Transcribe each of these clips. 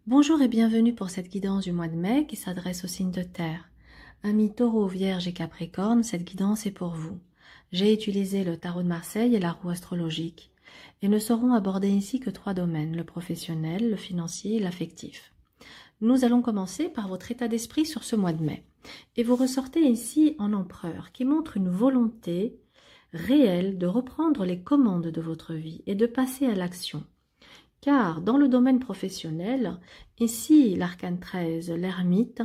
Bonjour et bienvenue pour cette guidance du mois de mai qui s'adresse au signe de terre. Amis Taureau, Vierge et Capricorne, cette guidance est pour vous. J'ai utilisé le tarot de Marseille et la roue astrologique et ne seront abordés ici que 3 domaines, le professionnel, le financier et l'affectif. Nous allons commencer par votre état d'esprit sur ce mois de mai. Et vous ressortez ici en empereur qui montre une volonté réelle de reprendre les commandes de votre vie et de passer à l'action. Car dans le domaine professionnel, ici l'arcane 13, l'ermite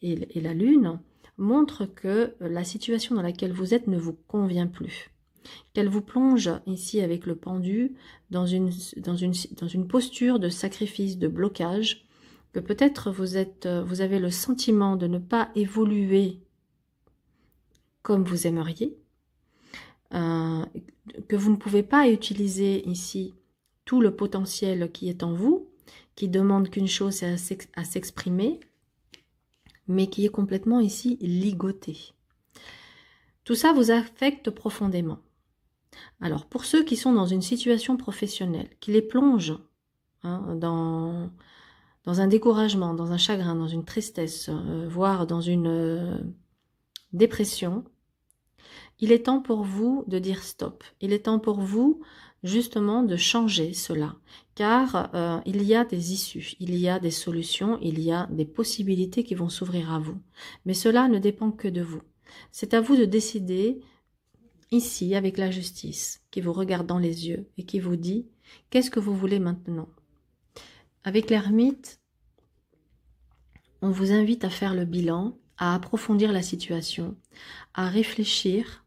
et la lune montrent que la situation dans laquelle vous êtes ne vous convient plus. Qu'elle vous plonge ici avec le pendu dans une posture de sacrifice, de blocage, que peut-être vous avez le sentiment de ne pas évoluer comme vous aimeriez, que vous ne pouvez pas utiliser ici tout le potentiel qui est en vous, qui demande qu'une chose, c'est à s'exprimer, mais qui est complètement ici ligoté. Tout ça vous affecte profondément. Alors, pour ceux qui sont dans une situation professionnelle, qui les plonge dans un découragement, dans un chagrin, dans une tristesse, voire dans une dépression, il est temps pour vous de dire stop. Il est temps pour vous justement de changer cela, car il y a des issues, il y a des solutions, il y a des possibilités qui vont s'ouvrir à vous. Mais cela ne dépend que de vous. C'est à vous de décider ici avec la justice qui vous regarde dans les yeux et qui vous dit qu'est-ce que vous voulez maintenant. Avec l'ermite, on vous invite à faire le bilan, à approfondir la situation, à réfléchir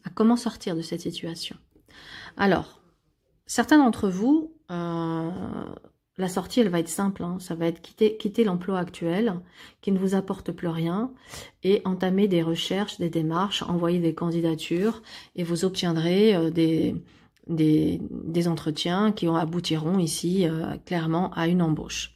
à comment sortir de cette situation. Alors, certains d'entre vous, la sortie, elle va être simple. Ça va être quitter l'emploi actuel qui ne vous apporte plus rien et entamer des recherches, des démarches, envoyer des candidatures et vous obtiendrez des entretiens qui aboutiront ici clairement à une embauche.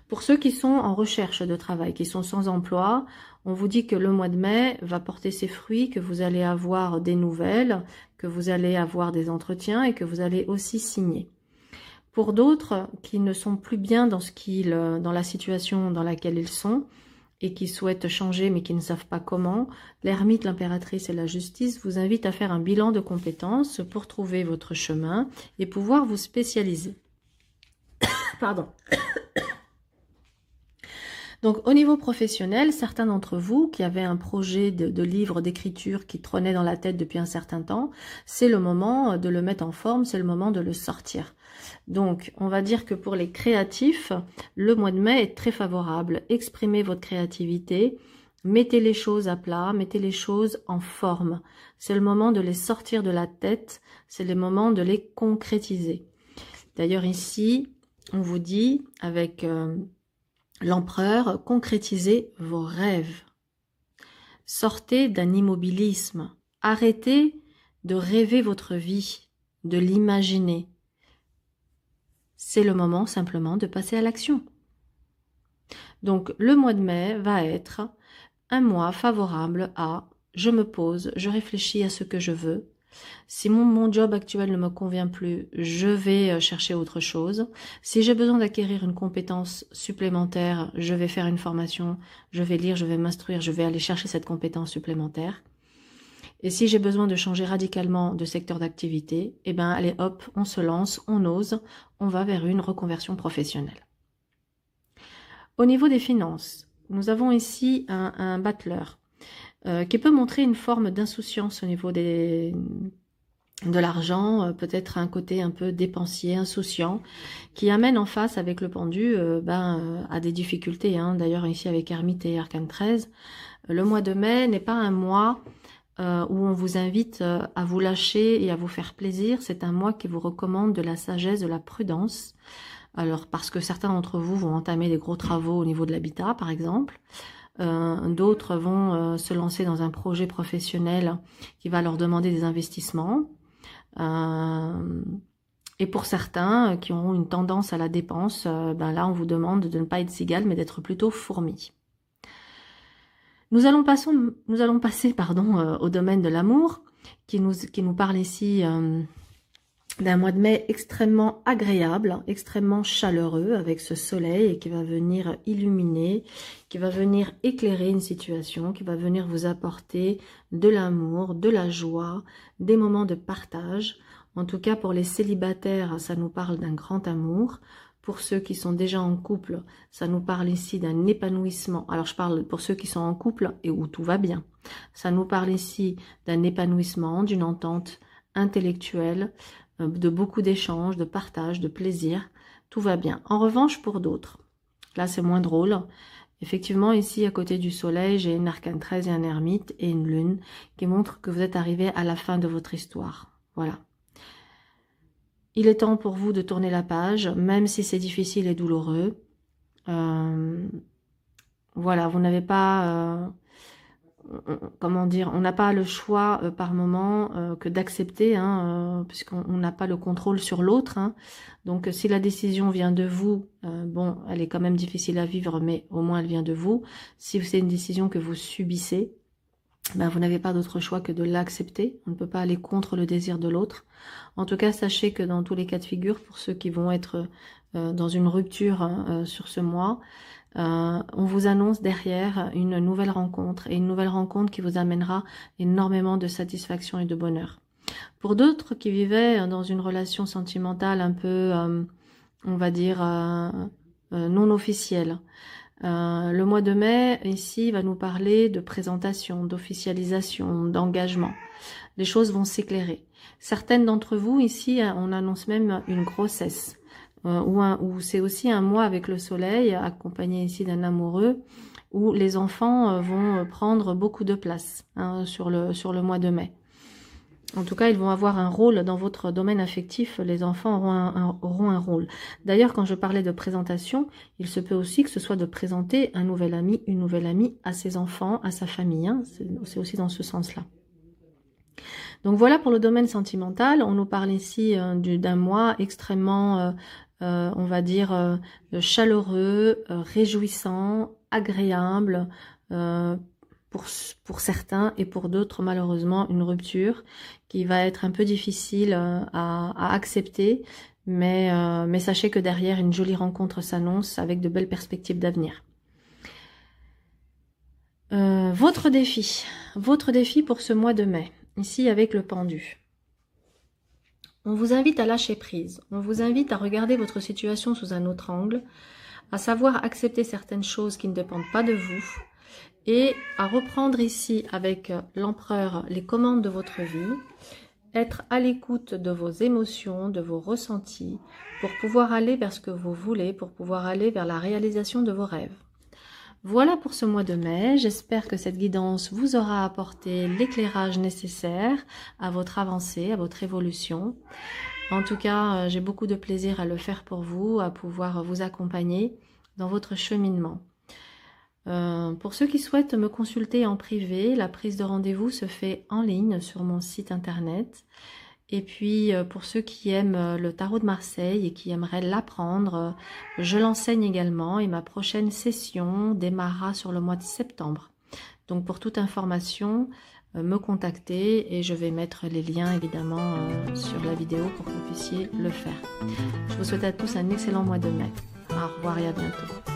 Pour ceux qui sont en recherche de travail, qui sont sans emploi, on vous dit que le mois de mai va porter ses fruits, que vous allez avoir des nouvelles, que vous allez avoir des entretiens et que vous allez aussi signer. Pour d'autres qui ne sont plus bien dans la situation dans laquelle ils sont et qui souhaitent changer mais qui ne savent pas comment, l'ermite, l'impératrice et la justice vous invitent à faire un bilan de compétences pour trouver votre chemin et pouvoir vous spécialiser. Pardon. Donc, au niveau professionnel, certains d'entre vous qui avaient un projet de livre d'écriture qui trônait dans la tête depuis un certain temps, c'est le moment de le mettre en forme, c'est le moment de le sortir. Donc, on va dire que pour les créatifs, le mois de mai est très favorable. Exprimez votre créativité, mettez les choses à plat, mettez les choses en forme. C'est le moment de les sortir de la tête, c'est le moment de les concrétiser. D'ailleurs, ici, on vous dit avec... l'empereur, concrétisez vos rêves. Sortez d'un immobilisme. Arrêtez de rêver votre vie, de l'imaginer. C'est le moment simplement de passer à l'action. Donc le mois de mai va être un mois favorable à je me pose, je réfléchis à ce que je veux. Si mon job actuel ne me convient plus, je vais chercher autre chose. Si j'ai besoin d'acquérir une compétence supplémentaire, je vais faire une formation, je vais lire, je vais m'instruire, je vais aller chercher cette compétence supplémentaire. Et si j'ai besoin de changer radicalement de secteur d'activité, eh ben allez hop, on se lance, on ose, on va vers une reconversion professionnelle. Au niveau des finances, nous avons ici un battleur qui peut montrer une forme d'insouciance au niveau de l'argent, peut-être un côté un peu dépensier, insouciant, qui amène en face avec le pendu à des difficultés. D'ailleurs ici avec Ermite et Arcane 13, le mois de mai n'est pas un mois où on vous invite à vous lâcher et à vous faire plaisir. C'est un mois qui vous recommande de la sagesse, de la prudence. Alors parce que certains d'entre vous vont entamer des gros travaux au niveau de l'habitat par exemple. D'autres vont se lancer dans un projet professionnel qui va leur demander des investissements. Et pour certains qui auront une tendance à la dépense, là on vous demande de ne pas être cigale mais d'être plutôt fourmi. Nous allons passer au domaine de l'amour qui nous parle ici d'un mois de mai extrêmement agréable, extrêmement chaleureux avec ce soleil qui va venir illuminer, qui va venir éclairer une situation, qui va venir vous apporter de l'amour, de la joie, des moments de partage. En tout cas, pour les célibataires, ça nous parle d'un grand amour. Pour ceux qui sont déjà en couple, ça nous parle ici d'un épanouissement. Alors, je parle pour ceux qui sont en couple et où tout va bien. Ça nous parle ici d'un épanouissement, d'une entente intellectuelle, de beaucoup d'échanges, de partage, de plaisir, tout va bien. En revanche, pour d'autres, là c'est moins drôle. Effectivement, ici à côté du soleil, j'ai une arcane 13 et un ermite et une lune qui montrent que vous êtes arrivé à la fin de votre histoire. Voilà. Il est temps pour vous de tourner la page, même si c'est difficile et douloureux. Voilà, vous n'avez pas... comment dire, on n'a pas le choix par moment que d'accepter, puisqu'on n'a pas le contrôle sur l'autre. Donc si la décision vient de vous, bon, elle est quand même difficile à vivre, mais au moins elle vient de vous. Si c'est une décision que vous subissez, ben, vous n'avez pas d'autre choix que de l'accepter. On ne peut pas aller contre le désir de l'autre. En tout cas, sachez que dans tous les cas de figure, pour ceux qui vont être dans une rupture sur ce mois, on vous annonce derrière une nouvelle rencontre, et une nouvelle rencontre qui vous amènera énormément de satisfaction et de bonheur. Pour d'autres qui vivaient dans une relation sentimentale un peu, on va dire, non officielle, le mois de mai, ici, va nous parler de présentation, d'officialisation, d'engagement. Les choses vont s'éclairer. Certaines d'entre vous, ici, on annonce même une grossesse. Ou c'est aussi un mois avec le soleil, accompagné ici d'un amoureux, où les enfants vont prendre beaucoup de place sur le mois de mai. En tout cas, ils vont avoir un rôle dans votre domaine affectif, les enfants auront un rôle. D'ailleurs, quand je parlais de présentation, il se peut aussi que ce soit de présenter un nouvel ami, une nouvelle amie à ses enfants, à sa famille. C'est aussi dans ce sens-là. Donc voilà pour le domaine sentimental. On nous parle ici d'un mois extrêmement... on va dire chaleureux, réjouissant, agréable pour certains, et pour d'autres malheureusement une rupture qui va être un peu difficile à accepter, mais sachez que derrière une jolie rencontre s'annonce avec de belles perspectives d'avenir. Votre défi pour ce mois de mai, ici avec le pendu. On vous invite à lâcher prise, on vous invite à regarder votre situation sous un autre angle, à savoir accepter certaines choses qui ne dépendent pas de vous, et à reprendre ici avec l'empereur les commandes de votre vie, être à l'écoute de vos émotions, de vos ressentis, pour pouvoir aller vers ce que vous voulez, pour pouvoir aller vers la réalisation de vos rêves. Voilà pour ce mois de mai, j'espère que cette guidance vous aura apporté l'éclairage nécessaire à votre avancée, à votre évolution. En tout cas, j'ai beaucoup de plaisir à le faire pour vous, à pouvoir vous accompagner dans votre cheminement. Pour ceux qui souhaitent me consulter en privé, la prise de rendez-vous se fait en ligne sur mon site internet. Et puis, pour ceux qui aiment le tarot de Marseille et qui aimeraient l'apprendre, je l'enseigne également et ma prochaine session démarrera sur le mois de septembre. Donc, pour toute information, me contacter et je vais mettre les liens évidemment sur la vidéo pour que vous puissiez le faire. Je vous souhaite à tous un excellent mois de mai. Au revoir et à bientôt.